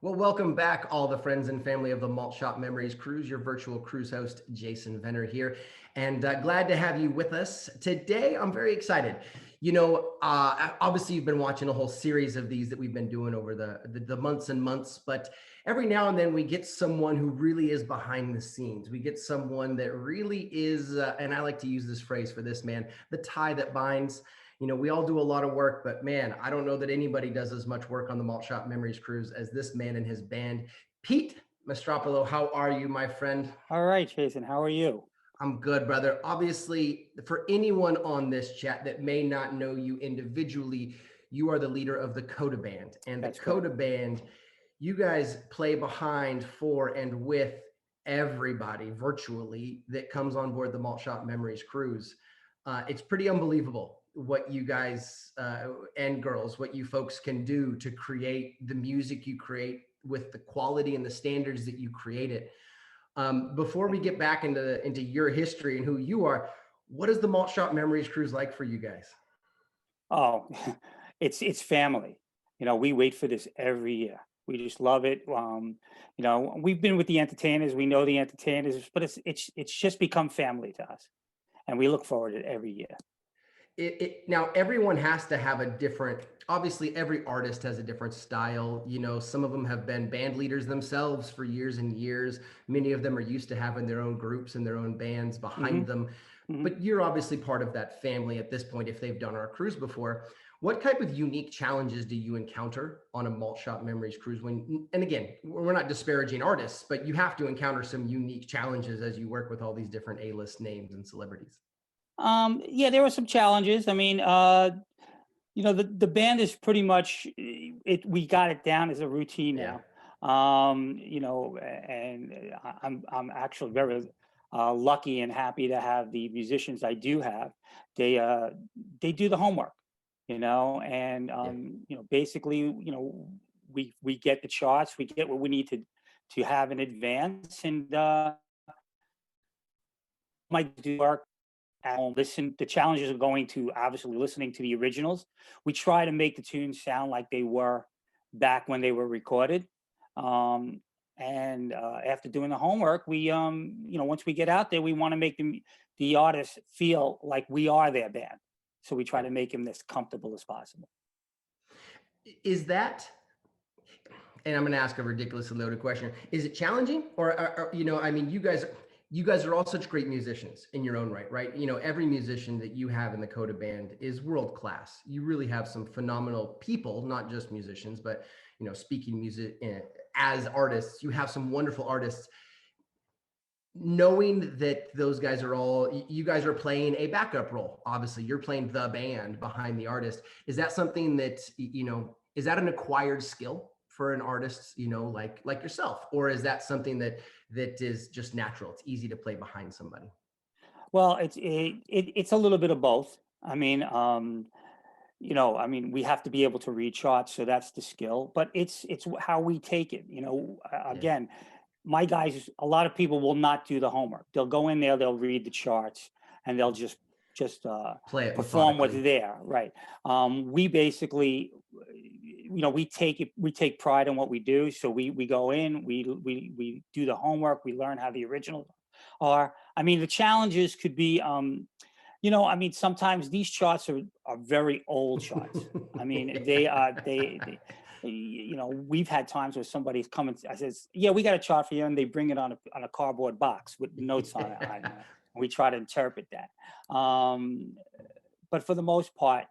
Well, welcome back, all the friends and family of the Malt Shop Memories Cruise. Your virtual cruise host, Jason Venner here, and glad to have you with us today. I'm very excited. Obviously, you've been watching a whole series of these that we've been doing over the months and months, but every now and then we get someone who really is behind the scenes. We get someone that really is, and I like to use this phrase for this man, the tie that binds. We all do a lot of work, but man, I don't know that anybody does as much work on the Malt Shop Memories Cruise as this man and his band. Pete Mastropaolo, how are you, my friend? All right, Jason, how are you? I'm good, brother. Obviously, for anyone on this chat that may not know you individually, you are the leader of the Coda Band. And the That's correct. Coda Band, you guys play behind, for, and with everybody virtually that comes on board the Malt Shop Memories Cruise. It's pretty unbelievable what you guys and girls, what you folks can do to create the music you create with the quality and the standards that you create it. Before we get back into your history and who you are, what is the Malt Shop Memories Cruise like for you guys? Oh, it's family. We wait for this every year. We just love it. We've been with the entertainers. We know the entertainers, but it's just become family to us, and we look forward to it every year. Now everyone has to have a different, obviously every artist has a different style. Some of them have been band leaders themselves for years and years. Many of them are used to having their own groups and their own bands behind them. But you're obviously part of that family at this point if they've done our cruise before. What type of unique challenges do you encounter on a Malt Shop Memories Cruise? And again, we're not disparaging artists, but you have to encounter some unique challenges as you work with all these different A-list names and celebrities. Yeah, there were some challenges. I mean, the band is pretty much it. We got it down as a routine Yeah. now. And I'm actually very lucky and happy to have the musicians I do have. They do the homework, and basically, we get the charts, we get what we need to have in advance, and might do work at home. The challenges are going to obviously listening to the originals. We try to make the tunes sound like they were back when they were recorded. And after doing the homework, we once we get out there, we want to make the artists feel like we are their band. So we try to make them as comfortable as possible. Is that, and I'm going to ask a ridiculously loaded question, is it challenging? Or I mean, you guys are all such great musicians in your own right? Every musician that you have in the Coda Band is world class. You really have some phenomenal people, not just musicians, but speaking music as artists, you have some wonderful artists. Knowing that you guys are playing a backup role. Obviously, you're playing the band behind the artist. Is that something that, is that an acquired skill for an artist, like yourself? Or is that something that is just natural? It's easy to play behind somebody. Well, it's a little bit of both. I mean, we have to be able to read charts, so that's the skill. But it's how we take it. Again, my guys. A lot of people will not do the homework. They'll go in there, they'll read the charts, and they'll just play it, perform what's there. Right. We basically, we take pride in what we do. So we go in, we do the homework, we learn how the originals are. I mean, the challenges could be, sometimes these charts are very old charts. I mean, we've had times where somebody's coming and says, yeah, we got a chart for you. And they bring it on a cardboard box with notes on it. And we try to interpret that. But for the most part,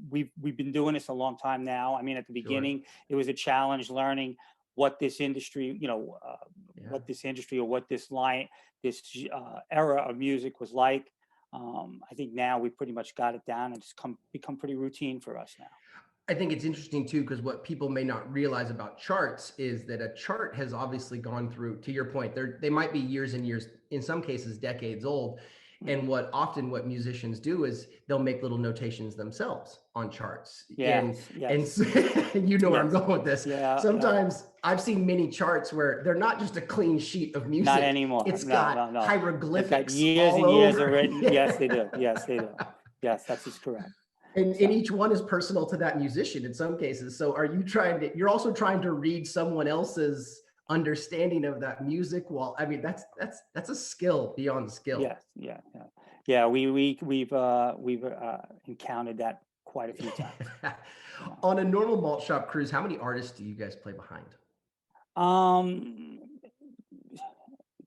we've been doing this a long time now. I mean, at the beginning, It was a challenge learning what this industry, what this industry or what this era of music was like. I think now we pretty much got it down, and it's become pretty routine for us now. I think it's interesting too, because what people may not realize about charts is that a chart has obviously gone through, to your point, they might be years and years, in some cases decades old. And what musicians do is they'll make little notations themselves on charts. And so, where I'm going with this. Sometimes I've seen many charts where they're not just a clean sheet of music. Not anymore. It's got hieroglyphics. It's got years and years of written. Yes, they do. Yes, they do. Yes, that's just correct. And each one is personal to that musician in some cases. So are you you're also trying to read someone else's understanding of that music while, I mean, that's a skill beyond skill. Yes, yeah, yeah, yeah. We've encountered that quite a few times. Yeah. On a normal malt shop cruise, how many artists do you guys play behind? Um,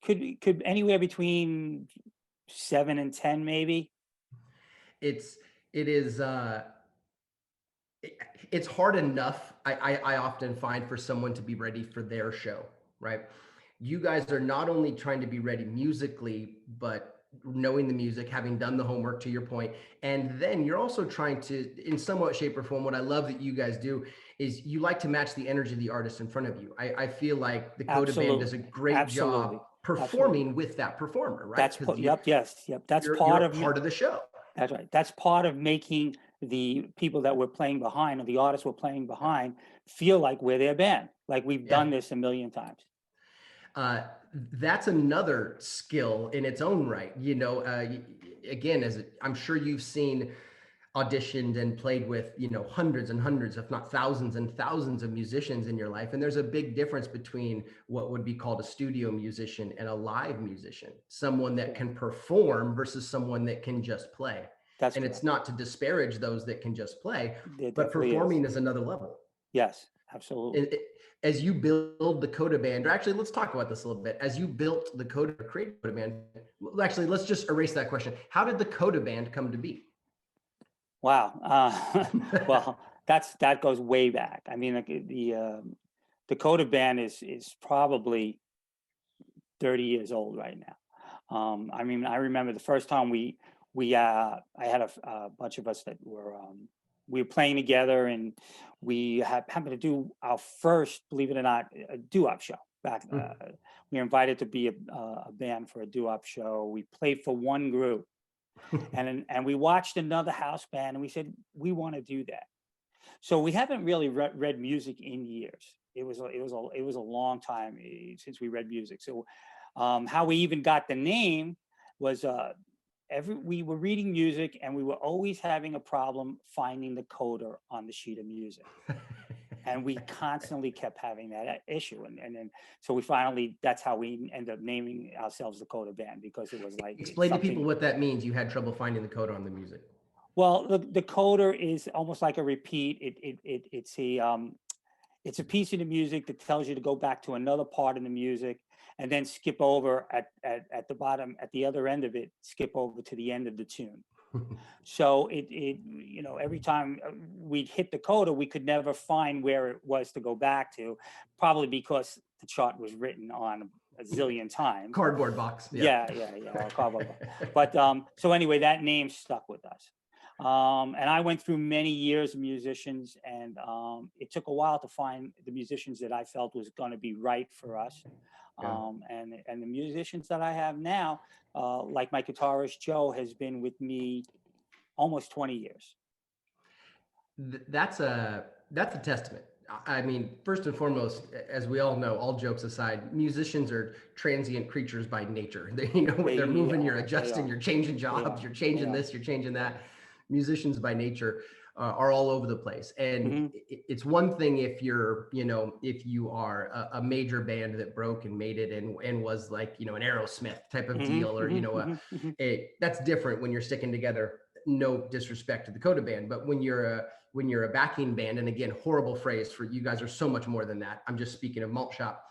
could anywhere between 7 and 10, maybe. It's it is it- it's hard enough. I often find for someone to be ready for their show, right? You guys are not only trying to be ready musically, but knowing the music, having done the homework to your point, and then you're also trying to, in somewhat shape or form, what I love that you guys do is you like to match the energy of the artist in front of you. I feel like the Coda Band does a Absolutely, great job absolutely, absolutely. performing with that performer, right? That's Because yep, yes, yep. That's you're part a of part of the show. that's right. That's part of making the people that we're playing behind, or the artists we're playing Yeah. behind, feel like we're their band. Like we've Yeah. done this a million times. uh, that's another skill in its own right. Again, I'm sure you've seen auditioned and played with, hundreds and hundreds, if not thousands and thousands of musicians in your life. And there's a big difference between what would be called a studio musician and a live musician, someone that Yeah, can perform versus someone that can just play. that's And it's correct. not to disparage those that can just play, There but definitely is. performing is another level. Yes, absolutely. As you build the Coda Band, or actually, let's talk about this a little bit. As you built the Coda, created Coda Band, well, actually, let's just erase that question. How did the Coda Band come to be? Wow. Well, that goes way back. I mean, like, the Coda Band is probably 30 years old right now. I mean, I remember the first time I had a bunch of us that we were playing together, and we happened to do our first, believe it or not, a doo-wop show back. We were invited to be a band for a doo-wop show. We played for one group, and we watched another house band, and we said we want to do that. So we haven't really read music in years. It was a long time since we read music. So how we even got the name was we were reading music, and we were always having a problem finding the coda on the sheet of music. And we constantly kept having that issue, and then so that's how we ended up naming ourselves the Coda Band, because it was like Explain to people something. what that means. You had trouble finding the coda on the music. Well, the coda is almost like a repeat. It's a piece of the music that tells you to go back to another part of the music, and then skip over at the bottom, at the other end of it, skip over to the end of the tune. So every time we'd hit the coda, we could never find where it was to go back to, probably because the chart was written on a zillion times. Cardboard box. Yeah, or cardboard box. But so anyway, that name stuck with us. And I went through many years of musicians, and it took a while to find the musicians that I felt was going to be right for us. Yeah. And the musicians that I have now, like my guitarist Joe, has been with me almost 20 years. That's a testament. I mean, first and foremost, as we all know, all jokes aside, musicians are transient creatures by nature. They're moving, you're adjusting, you're changing jobs, you're changing this, you're changing that. Musicians by nature are all over the place. And it's one thing if if you are a major band that broke and made it and was like, an Aerosmith type of deal, or, that's different when you're sticking together. No disrespect to the Coda Band, but when you're a backing band, and again, horrible phrase, for you guys are so much more than that. I'm just speaking of Malt Shop.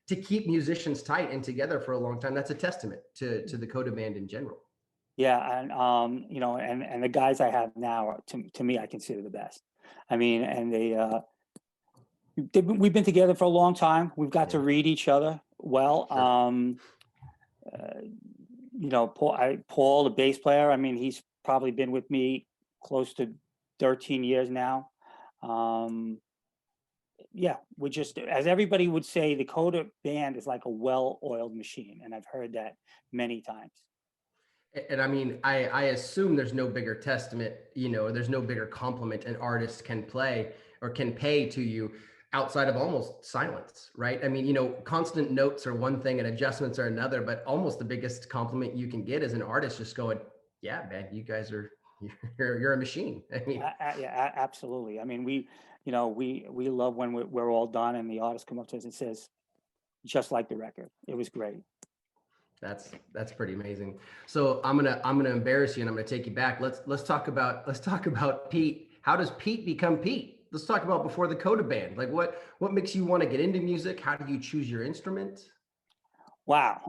To keep musicians tight and together for a long time, that's a testament to the Coda Band in general. Yeah, and and the guys I have now are, to me, I consider the best. I mean, and we've been together for a long time. We've got to read each other well. Sure. Paul, the bass player, I mean, he's probably been with me close to 13 years now. Yeah, we're just, as everybody would say, the Coda Band is like a well-oiled machine, and I've heard that many times. And I mean, I assume there's no bigger testament, there's no bigger compliment an artist can play or can pay to you outside of almost silence, right? I mean, constant notes are one thing and adjustments are another, but almost the biggest compliment you can get as an artist just going, yeah, man, you guys are you're a machine. I mean, Yeah, absolutely. I mean, we love when we're all done and the artist come up to us and says, just like the record. It was great. that's pretty amazing. So I'm gonna embarrass you and I'm gonna take you back. Let's talk about Pete. How does Pete become Pete? Let's talk about before the Coda Band. Like what makes you want to get into music? How do you choose your instrument? Wow.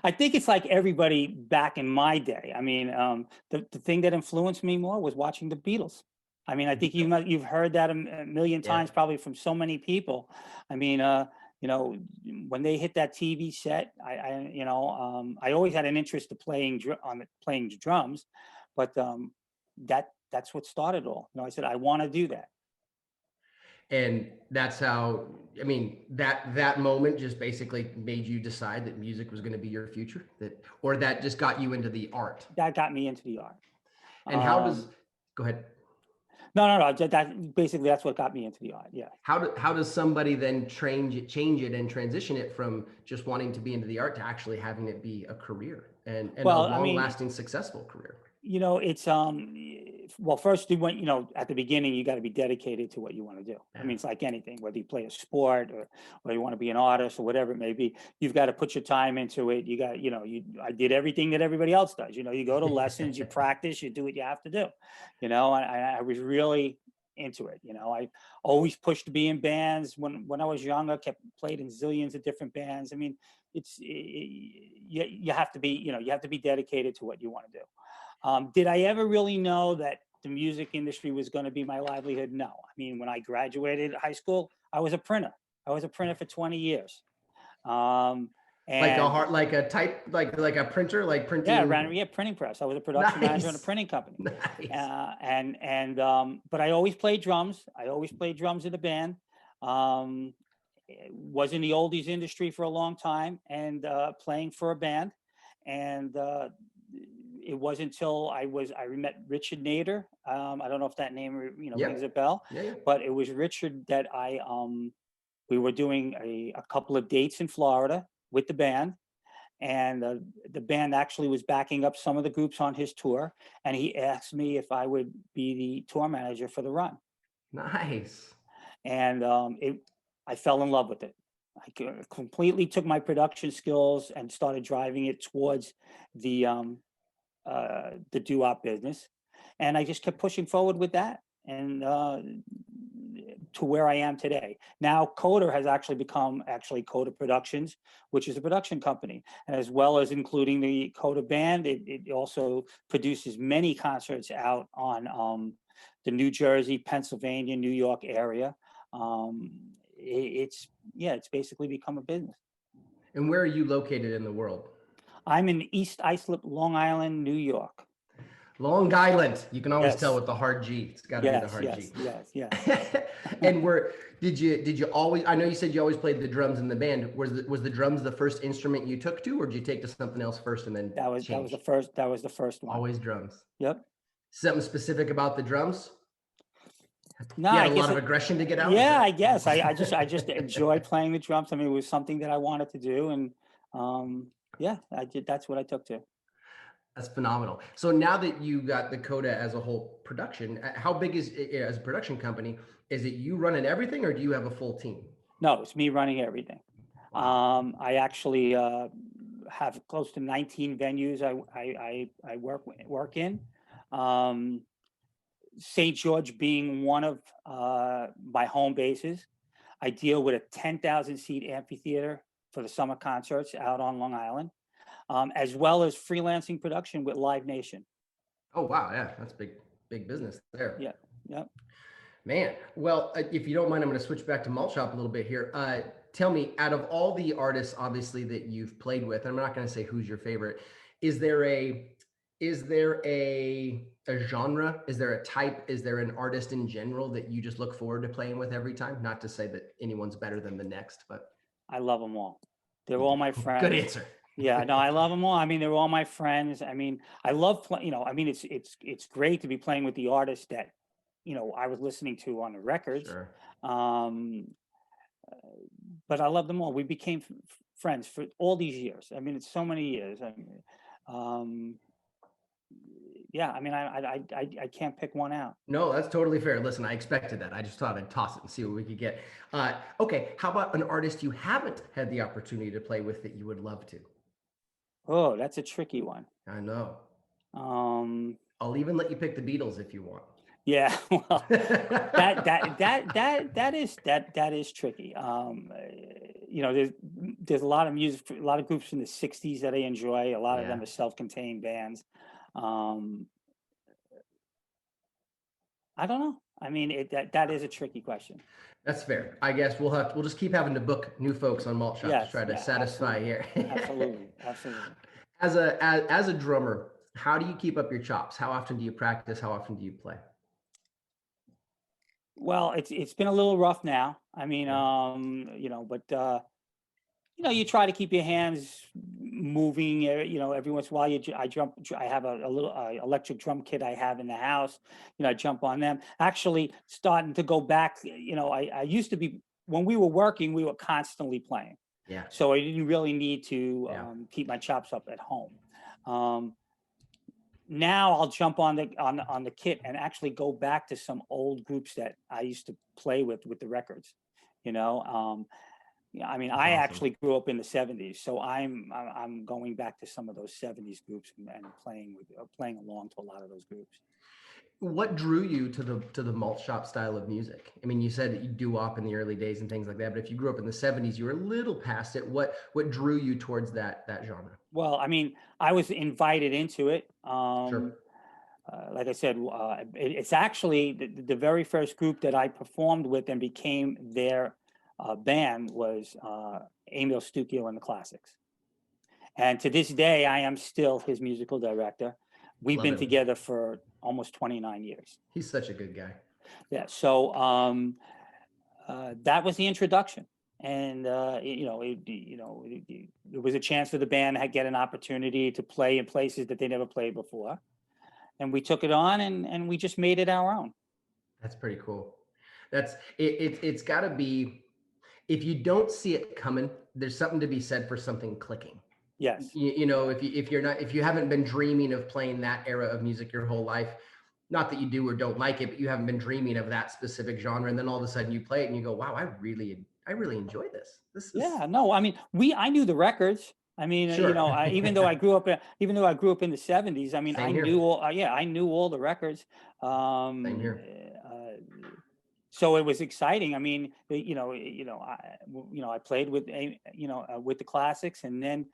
I think it's like everybody back in my day. I mean, the thing that influenced me more was watching the Beatles. I mean, I think you've heard that a million Yeah. times, probably from so many people. I mean, you know, when they hit that TV set, I always had an interest to playing drums, but that's what started all. I said I want to do that. And that's how, I mean, that moment just basically made you decide that music was going to be your future, or that just got you into the art. That got me into the art. And how does, go ahead. No. That basically that's what got me into the art. Yeah. How does somebody then change it and transition it from just wanting to be into the art to actually having it be a career and a Well, I long mean, lasting successful career? it's well, first you went, at the beginning you got to be dedicated to what you want to do. I mean, it's like anything, whether you play a sport or you want to be an artist or whatever it may be, you've got to put your time into it. You got, I did everything that everybody else does. You go to lessons, you practice, you do what you have to do. I was really into it. I always pushed to be in bands when I was younger, played in zillions of different bands. I mean, you have to be, you have to be dedicated to what you want to do. Did I ever really know that the music industry was going to be my livelihood? No. I mean, when I graduated high school, I was a printer. I was a printer for 20 years. Like And like a type, like a printer, like printing. yeah, ran a printing press. I was a production manager in a Nice. printing company. Nice. But I always played drums. I always played drums in the band. Was in the oldies industry for a long time and playing for a band. And it wasn't until I met Richard Nader. I don't know if that name rings a bell, Yeah. but it was Richard that we were doing a couple of dates in Florida with the band, and the band actually was backing up some of the groups on his tour, and he asked me if I would be the tour manager for the run. Nice. And I fell in love with it. I completely took my production skills and started driving it towards the doo-wop business, and I just kept pushing forward with that, and to where I am today. Now, Coda has actually become Coda Productions, which is a production company, and as well as including the Coda Band, it also produces many concerts out on the New Jersey, Pennsylvania, New York area. It's basically become a business. And where are you located in the world? I'm in East Islip, Long Island, New York. Long Island. You can always tell Yes. with the hard G. It's got to be the hard G. Yes. And did you always? I know you said you always played the drums in the band. Was the drums the first instrument you took to, or did you take to something else first and then That was change? the first one. Always drums. Yep. Something specific about the drums? No, You had I a guess lot of aggression to get out. yeah, I guess I just enjoy playing the drums. I mean, it was something that I wanted to do, and I did. That's what I took to. That's phenomenal. So now that you got the Coda as a whole production, how big is it as a production company? Is it you running everything, or do you have a full team? No, it's me running everything. Wow. I actually have close to 19 venues I work in. St. George being one of my home bases. I deal with a 10,000 seat amphitheater for the summer concerts out on Long Island, as well as freelancing production with Live Nation. Oh wow, yeah, that's big business there. Yeah, yeah. Man, well, if you don't mind, I'm going to switch back to Malt Shop a little bit here. Tell me, out of all the artists, obviously that you've played with, I'm not going to say who's your favorite. Is there a genre? Is there a type? Is there an artist in general that you just look forward to playing with every time? Not to say that anyone's better than the next, but I love them all. They're all my friends. Good answer. Yeah, no, I love them all. I mean, they're all my friends. I mean, I love playing. I mean, it's great to be playing with the artists that I was listening to on the records. Sure. But I love them all. We became friends for all these years. I mean, it's so many years. I mean, yeah, I mean, I can't pick one out. No, that's totally fair. Listen, I expected that. I just thought I'd toss it and see what we could get. Okay, how about an artist you haven't had the opportunity to play with that you would love to? Oh, that's a tricky one. I know. Um, I'll even let you pick the Beatles if you want. yeah, well, that is tricky. There's a lot of music, a lot of groups from the '60s that I enjoy. A lot of them Yeah, are self-contained bands. Um, I don't know. I mean, that is a tricky question. that's fair. I guess we'll just keep having to book new folks on Malt Shop to Yes, try to yeah, satisfy absolutely, here. absolutely. As a drummer, how do you keep up your chops? How often do you practice? How often do you play? Well, it's been a little rough now. I mean, Yeah. but you try to keep your hands moving. Every once in a while, I jump. I have a little electric drum kit I have in the house. I jump on them. Actually, starting to go back. I used to be when we were working, we were constantly playing, Yeah. so I didn't really need to Yeah. keep my chops up at home. Um, Now I'll jump on the kit and actually go back to some old groups that I used to play with the records. You know, yeah, I mean, That's I awesome. actually grew up in the '70s, so I'm going back to some of those '70s groups and playing along to a lot of those groups. What drew you to the malt shop style of music? I mean, you said that you do op in the early days and things like that, but if you grew up in the '70s, you were a little past it. What drew you towards that genre? Well, I mean, I was invited into it. Sure. Like I said, it's actually the very first group that I performed with and became their band was Emil Stukio and the Classics. And to this day, I am still his musical director. We've Love been him. together for almost 29 years. He's such a good guy. Yeah. So that was the introduction. And there was a chance for the band to get an opportunity to play in places that they never played before, and we took it on and we just made it our own. That's pretty cool. That's it's got to be, if you don't see it coming, there's something to be said for something clicking. Yes, If you haven't been dreaming of playing that era of music your whole life, not that you do or don't like it, but you haven't been dreaming of that specific genre, and then all of a sudden you play it and you go, wow, I really enjoy this. This is yeah, no, I mean, I knew the records. I mean, sure. even though I grew up in the '70s, I mean, Same here. I knew all the records. Same Um, here. so it was exciting. I mean, I played with the Classics, and then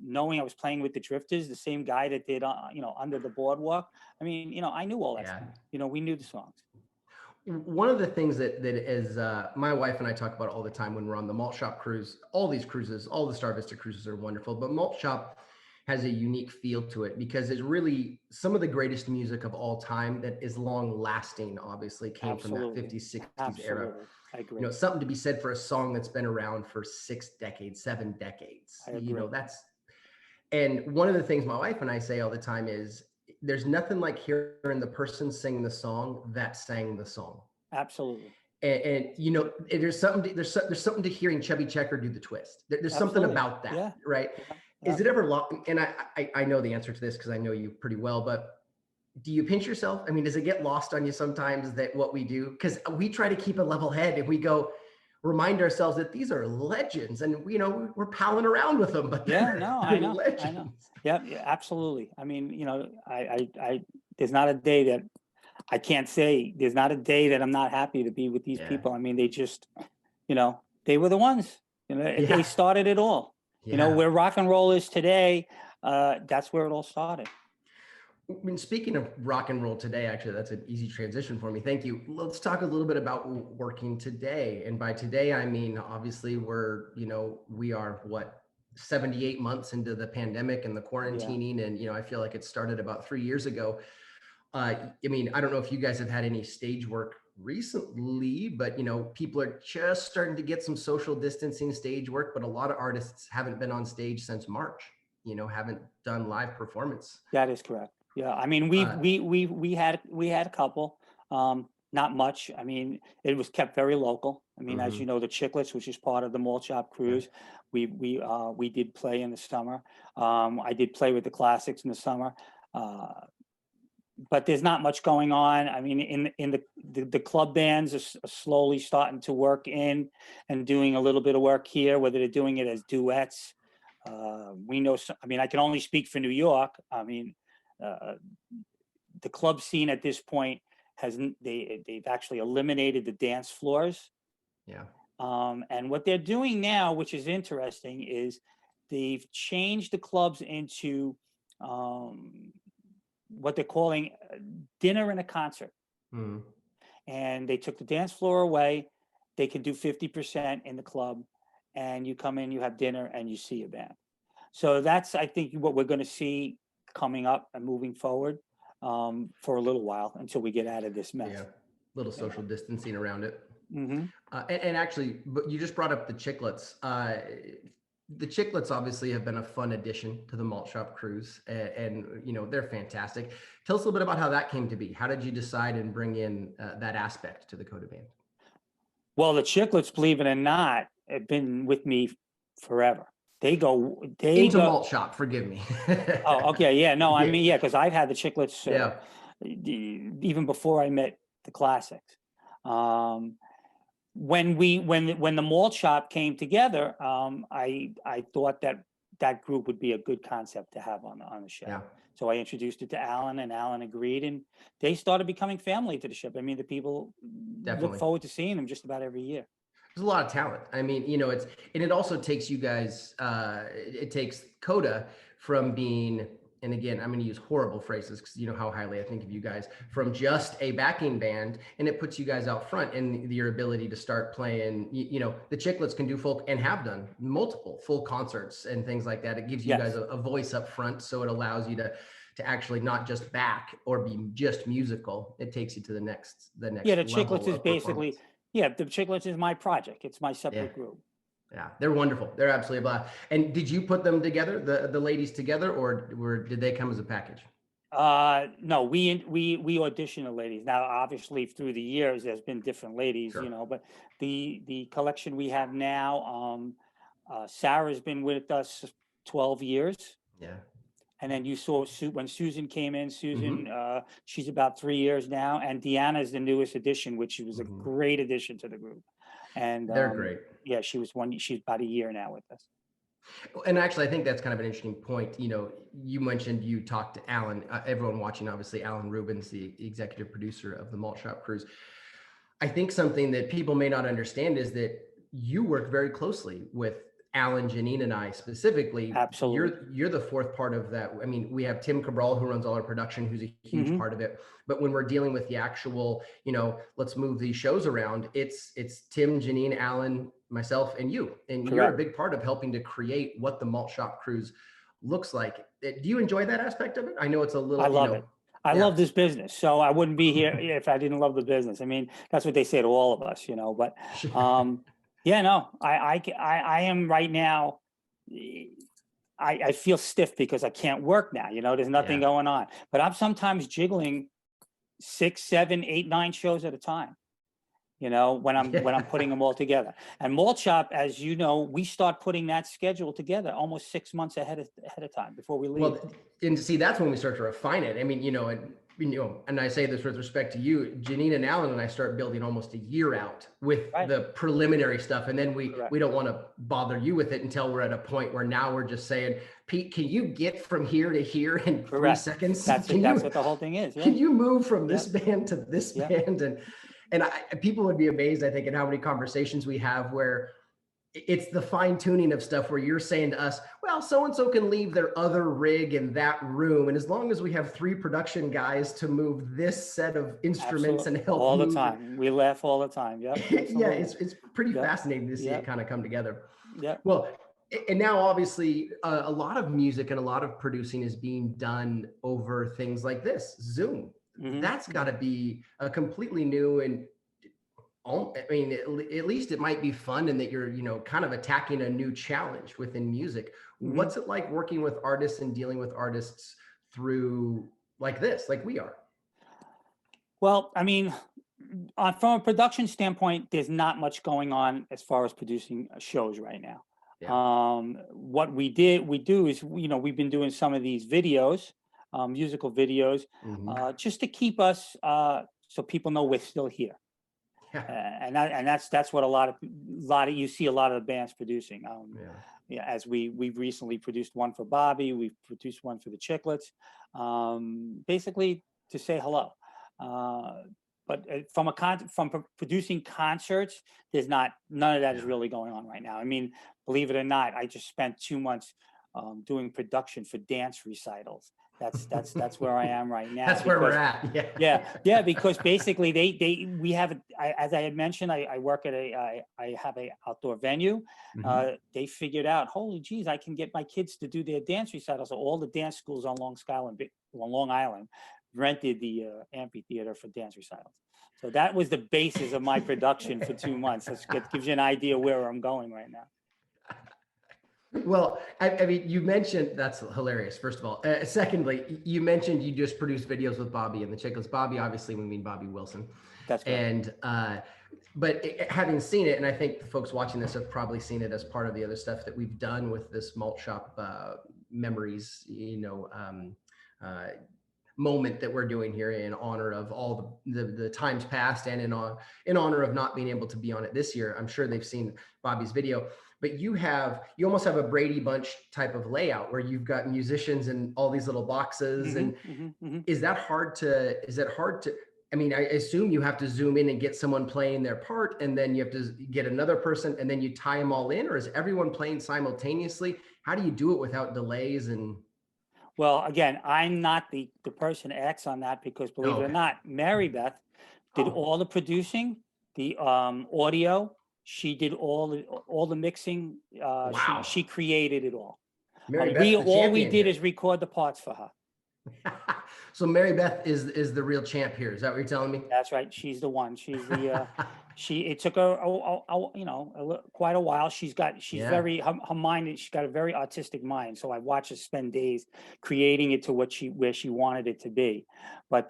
knowing I was playing with the Drifters, the same guy that did Under the Boardwalk. I mean, I knew all that Yeah. stuff. We knew the songs. One of the things that is my wife and I talk about all the time when we're on the Malt Shop cruise. All these cruises, all the Star Vista cruises are wonderful, but Malt Shop has a unique feel to it because it's really some of the greatest music of all time that is long lasting. Obviously, came from that Absolutely, 50s, 60s era. absolutely, I agree. Something to be said for a song that's been around for 6 decades, 7 decades. I agree. And one of the things my wife and I say all the time is there's nothing like hearing the person sing the song that sang the song. Absolutely, There's something to hearing Chubby Checker do the twist. There's something absolutely. about that, Yeah, right? yeah, yeah. Is it ever lost? And I know the answer to this because I know you pretty well, but do you pinch yourself? I mean, does it get lost on you sometimes that what we do? Because we try to keep a level head and we go remind ourselves that these are legends and we're palling around with them, but Yeah, no, I they're know, I know. legends. Yeah, yeah, absolutely. I mean, there's not a day that I can't say. There's not a day that I'm not happy to be with these Yeah. people. I mean, they just, they were the ones. They Yeah. started it all. Yeah. Where rock and roll is today, that's where it all started. I mean, speaking of rock and roll today, actually, that's an easy transition for me. Thank you. Let's talk a little bit about working today. And by today, I mean, obviously, we are 78 months into the pandemic and the Yeah. quarantining. And, I feel like it started about 3 years ago. I mean, I don't know if you guys have had any stage work recently, but, people are just starting to get some social distancing stage work, but a lot of artists haven't been on stage since March, haven't done live performance. That is correct. Yeah, I mean, we had a couple, not much. I mean, it was kept very local. I mean, as Mhm. you know, the Chicklets, which is part of the Malt Shop Yeah. Cruise, we did play in the summer. I did play with the Classics in the summer. But there's not much going on. I mean, in the club bands are slowly starting to work in and doing a little bit of work here, whether they're doing it as duets. We know some, I mean, I can only speak for New York. I mean, the club scene at this point they've actually eliminated the dance floors. Yeah. And what they're doing now, which is interesting, is they've changed the clubs into what they're calling dinner and a concert. Mm. And they took the dance floor away. They can do 50% in the club, and you come in, you have dinner, and you see a band. So that's, I think, what we're going to see coming up and moving forward for a little while until we get out of this mess. Yeah, little social distancing around it. Mm-hmm. And actually, but you just brought up the Chiclets. The Chiclets obviously have been a fun addition to the Malt Shop Cruise, and you know, they're fantastic. Tell us a little bit about how that came to be. How did you decide and bring in that aspect to the Coda Band? Well, the Chiclets, believe it or not, have been with me forever. They go Into Malt Shop, forgive me. Oh, okay, yeah, no, I mean, yeah, because I've had the Chiclets Yeah. even before I met the Classics. When the Malt Shop came together, I thought that group would be a good concept to have on the show. Yeah. So I introduced it to Alan, and Alan agreed, and they started becoming family to the ship. I mean, the people Definitely look forward to seeing them just about every year. There's a lot of talent. I mean, you know, and it also takes you guys, it takes Coda from being, and again, I'm going to use horrible phrases because you know how highly I think of you guys, from just a backing band, and it puts you guys out front in your ability to start playing. You know, the Chiclets can do full, and have done multiple full concerts and things like that. It gives you guys a voice up front, so it allows you to actually not just back or be just musical. It takes you to the next Yeah, the Chiclets is basically, the Chiclets is my project. It's my separate group. Yeah, they're wonderful. They're absolutely a blast. And did you put them together, the ladies together, or did they come as a package? No, we audition the ladies. Now, obviously, through the years, there's been different ladies, Sure. you know, but the collection we have now, Sarah's been with us 12 years. Yeah. And then you saw when Susan came in, she's about 3 years now. And Deanna is the newest addition, which was a great addition to the group. And they're great. Yeah, she's about a year now with us. And actually, I think that's kind of an interesting point. You know, you mentioned you talked to Alan, everyone watching, obviously, Alan Rubens, the executive producer of the Malt Shop Cruise. I think something that people may not understand is that you work very closely with Alan, Janine, and I specifically. Absolutely. You're the fourth part of that. I mean, we have Tim Cabral, who runs all our production, who's a huge part of it. But when we're dealing with the actual, you know, let's move these shows around, it's Tim, Janine, Alan, myself, and you. And Correct. You're a big part of helping to create what the Malt Shop Cruise looks like. Do you enjoy that aspect of it? I know it's a little. I love it. I love this business, so I wouldn't be here if I didn't love the business. I mean, that's what they say to all of us, you know. But yeah, no, I am right now. I feel stiff because I can't work now. You know, there's nothing going on. But I'm sometimes jiggling 6, 7, 8, 9 shows at a time. You know, when I'm putting them all together. And Malt Shop, as you know, we start putting that schedule together almost 6 months ahead of time before we leave. Well, and see, that's when we start to refine it. I mean, and I say this with respect to you, Janine and Alan and I start building almost a year out with the preliminary stuff. And then we don't want to bother you with it until we're at a point where now we're just saying, Pete, can you get from here to here in 3 seconds? That's what the whole thing is. Yeah. Can you move from this band to this band? And people would be amazed, I think, at how many conversations we have where it's the fine tuning of stuff where you're saying to us, well, so-and-so can leave their other rig in that room. And as long as we have 3 production guys to move this set of instruments and help all the time. We laugh all the time. Yeah. Yeah. It's pretty fascinating to see it kind of come together. Yeah. Well, and now obviously a lot of music and a lot of producing is being done over things like this, Zoom. That's got to be a completely new, and I mean, at least it might be fun in that you're, you know, kind of attacking a new challenge within music. What's it like working with artists and dealing with artists through like this, like we are? Well, I mean, from a production standpoint, there's not much going on as far as producing shows right now. Yeah. What we do is, you know, we've been doing some of these videos. musical videos, Mhm. just to keep us, so people know we're still here. Yeah. And that's what a lot of you see a lot of the bands producing. Yeah. Yeah, as we've recently produced one for Bobby, we've produced one for the Chicklets, basically to say hello. Uh, but producing concerts, there's not none of that is Yeah. really going on right now. I mean, believe it or not, I just spent 2 months doing production for dance recitals. That's where I am right now That's where we're because at. yeah, Yeah. yeah, because basically we have as I had mentioned, I work at I have a outdoor venue. Mhm. They figured out, holy geez, I can get my kids to do their dance recitals. So all the dance schools on Long Island rented the amphitheater for dance recitals. So that was the basis of my production for 2 months. That gives you an idea where I'm going right now. Well, I mean, you mentioned that's hilarious. First of all, secondly, you mentioned you just produced videos with Bobby and the Chicklets. Bobby, obviously, we mean Bobby Wilson, That's correct. and but having seen it, and I think the folks watching this have probably seen it as part of the other stuff that we've done with this Malt Shop Memories, uh, moment that we're doing here in honor of all the times past and in honor of not being able to be on it this year. I'm sure they've seen Bobby's video, but you almost have a Brady Bunch type of layout where you've got musicians in all these little boxes. Hmm, And hmm, hmm. is that hard to, I mean, I assume you have to zoom in and get someone playing their part, and then you have to get another person, and then you tie them all in, or is everyone playing simultaneously? How do you do it without delays? And Well, again, I'm not the person X on that because oh, believe it or okay. not, Mary Beth did Oh, all the producing, the audio. She did all the mixing. She wow. she created it all. Mary We Beth's the all we champion did here. is record the parts for her. So Mary Beth is the real champ here. Is that what you're telling me? That's right. She's the one. She's the she. It took her quite a while. She's Yeah, very her mind. She's got a very artistic mind. So I watched her spend days creating it to where she wanted it to be. But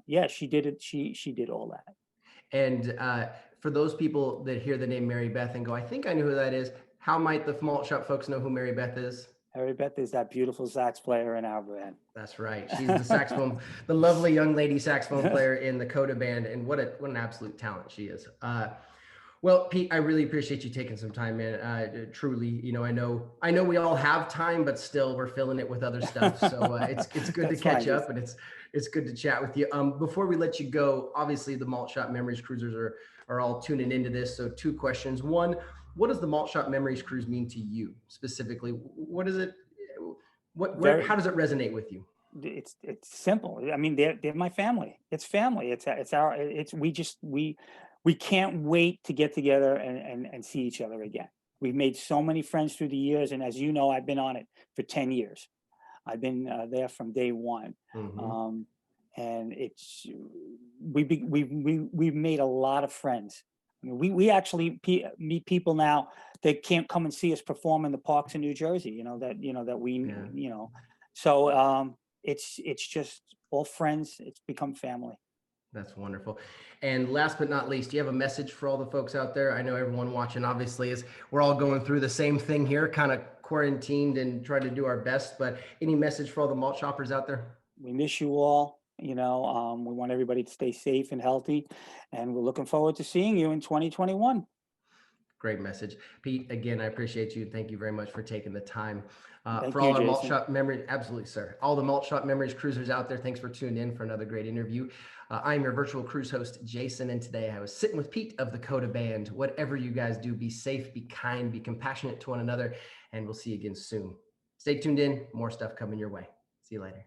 yeah, she did it. She did all that. and for those people that hear the name Mary Beth and go, I think I know who that is. How might the Malt Shop folks know who Mary Beth is? Mary Beth is that beautiful sax player in our band. That's right. She's the saxophone, the lovely young lady saxophone player in the Coda Band, and what an absolute talent she is. Well, Pete, I really appreciate you taking some time, man. Truly, I know we all have time, but still, we're filling it with other stuff. So it's good to That's fine, catch Jason. up, and it's good to chat with you. Before we let you go, obviously the Malt Shop Memories Cruisers are all tuning into this. So two questions. One, what does the Malt Shop Memories Cruise mean to you specifically? What is it? How Very. does it resonate with you? It's simple. I mean, they're my family. It's family. It's our. It's we can't wait to get together and see each other again. We've made so many friends through the years, and as you know, I've been on it for 10 years. I've been there from day one, Hmm. um, and it's we've made a lot of friends. I mean, we actually meet people now that can't come and see us perform in the parks in New Jersey. That we Yeah. so it's just all friends. It's become family. That's wonderful. And last but not least, do you have a message for all the folks out there? I know everyone watching obviously is we're all going through the same thing here, kind of quarantined and trying to do our best. But any message for all the malt shoppers out there? We miss you all. We want everybody to stay safe and healthy, and we're looking forward to seeing you in 2021. Great message. Pete, again, I appreciate you. Thank you very much for taking the time. For Thank all you, our Malt Jason. Shop memories, absolutely, sir. All the Malt Shop Memories cruisers out there, thanks for tuning in for another great interview. I am your virtual cruise host, Jason, and today I was sitting with Pete of the Coda Band. Whatever you guys do, be safe, be kind, be compassionate to one another, and we'll see you again soon. Stay tuned in. More stuff coming your way. See you later.